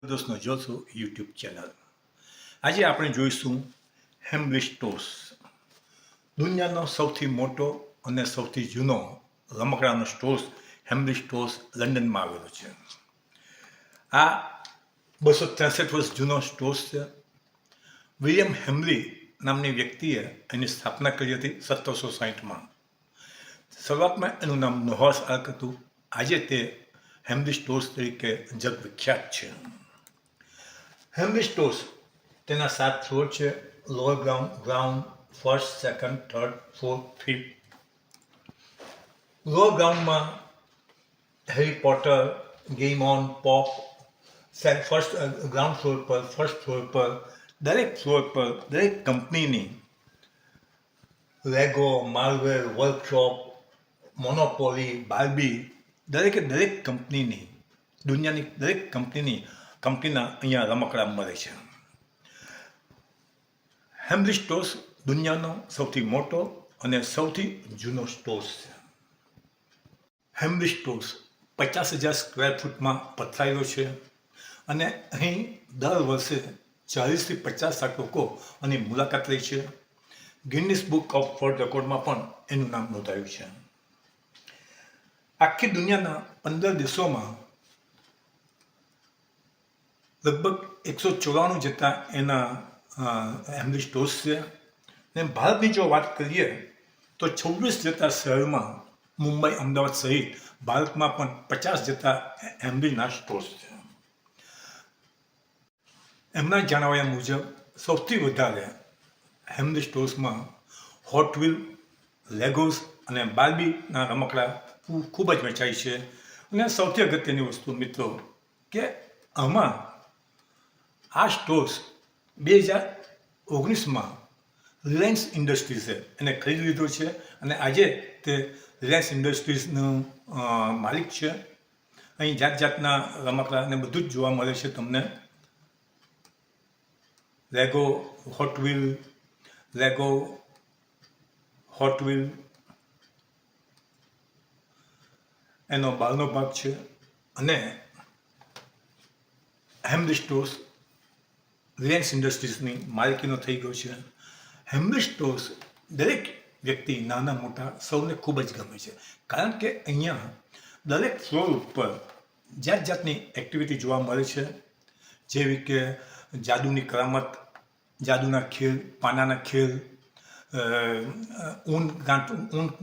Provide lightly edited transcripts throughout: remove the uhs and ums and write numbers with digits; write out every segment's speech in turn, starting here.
દોસ્તનો જોશું YouTube channel. આજે આપણે જોઈશું હેમ્બલી સ્ટોર્સ, દુનિયાનો સૌથી મોટો અને સૌથી જૂનો રમકડાનો સ્ટોર્સ હેમ્બલી સ્ટોર્સ લંડનમાં આવેલો છે. આ 263 વર્ષ જૂનો સ્ટોર્સ છે. વિલિયમ હેમ્બલી નામની વ્યક્તિએ એની સ્થાપના કરી હતી 1760માં. શરૂઆતમાં એનું નામ નોહાસ આર્ક હતું. આજે તે હેમ્બલી સ્ટોર્સ તરીકે જગવિખ્યાત છે. હેમ્બલી સ્ટોર્સ તેના 7 ફ્લોર છે. Lower ground, first, second, third, fourth, fifth. Lower ગ્રાઉન્ડમાં Harry Potter, game on, pop. First ground floor પર, ફર્સ્ટ ફ્લોર પર, દરેક ફ્લોર પર દરેક કંપનીની Lego, Marvel, workshop, Monopoly, Barbie, દરેક કંપનીની, દુનિયાની દરેક કંપનીના અહીંયા રમકડા મળે છે. હેમ્બલી સ્ટોર્સ દુનિયાનો સૌથી મોટો અને સૌથી જૂનો સ્ટોર્સ છે. હેમ્બલી સ્ટોર્સ 50,000 સ્ક્વેર ફૂટમાં પથરાયેલો છે અને અહીં દર વર્ષે 40થી 50 લોકો આની મુલાકાત લે છે. ગિનિસ બુક ઓફ વર્લ્ડ રેકોર્ડમાં પણ એનું નામ નોંધાયું છે. આખી દુનિયાના 15 દેશોમાં લગભગ 194 જેટલા એના હેમ્બલી સ્ટોર્સ છે. અને ભારતની જો વાત કરીએ તો 26 જેટલા શહેરમાં, મુંબઈ, અમદાવાદ સહિત ભારતમાં પણ 50 જેટલા હેમ્બલીના સ્ટોર્સ છે. એમના જણાવ્યા મુજબ સૌથી વધારે હેમ્બલી સ્ટોર્સમાં હોટ વ્હીલ, લેગોસ અને બાર્બીના રમકડા ખૂબ જ વેચાય છે. અને સૌથી અગત્યની વસ્તુ મિત્રો કે આમાં આ સ્ટોર્સ 2019માં રિલાયન્સ ઇન્ડસ્ટ્રીઝે એને ખરીદી લીધો છે અને આજે તે રિલાયન્સ ઇન્ડસ્ટ્રીઝનો માલિક છે. અહીં જાતના રમકડા અને બધું જ જોવા મળે છે તમને. લેગો હોટ વ્હીલ એનો બહારનો ભાગ છે. અને હેમ્બલી સ્ટોર્સ રિલાયન્સ ઇન્ડસ્ટ્રીઝની માલિકીનો થઈ ગયો છે. હેમ્બલી સ્ટોર્સ દરેક વ્યક્તિ, નાના મોટા, સૌને ખૂબ જ ગમે છે. કારણ કે અહીંયા દરેક ફ્લોર ઉપર જાતની એક્ટિવિટી જોવા મળે છે. જેવી કે જાદુની કરામત, જાદુના ખેલ, પાનાના ખેલ, ઊન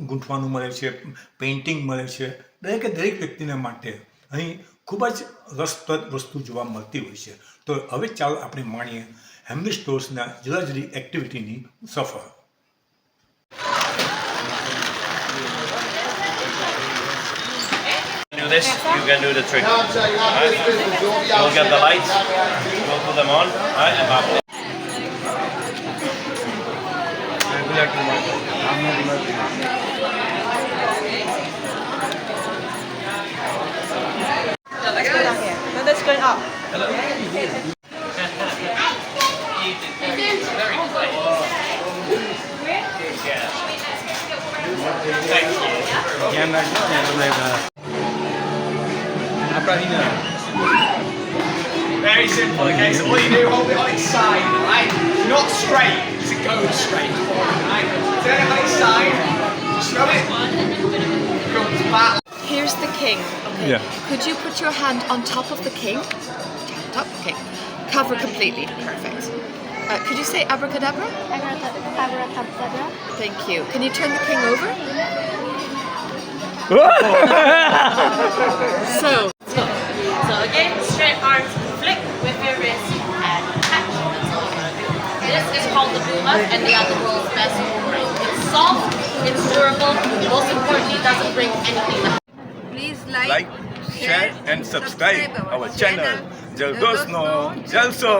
ગૂંથવાનું મળે છે, પેઇન્ટિંગ મળે છે. દરેક વ્યક્તિને માટે અહીં ખૂબ જ રસપ્રદ વસ્તુ જોવા મળતી હોય છે. તો હવે ચાલો આપણે માણીએ હેમ્બલી સ્ટોર્સના જુદી એક્ટિવિટીની સફર. Do this, you can do the trick. Right? You'll get the lights, we'll put them on, right? And back. Let's go down here. No, that's going up. Hello. Very simple, okay? So all you do, hold it on its side, right? Not straight, because it goes straight forward, right? Turn it on its side, just throw it, comes back. Here's the king. Okay. Yeah. Could you put your hand on top of the king? Top. Okay. Cover completely. Perfect. Could you say abracadabra? Abracadabra. Thank you. Can you turn the king over? So Again, straight arms flick with your wrist and catch. This is called the Buma and the other world's best boomerang. It's soft, it's durable, most importantly, it doesn't break anything. please like, share and subscribe our channel જલદોસ્તનો જલસો.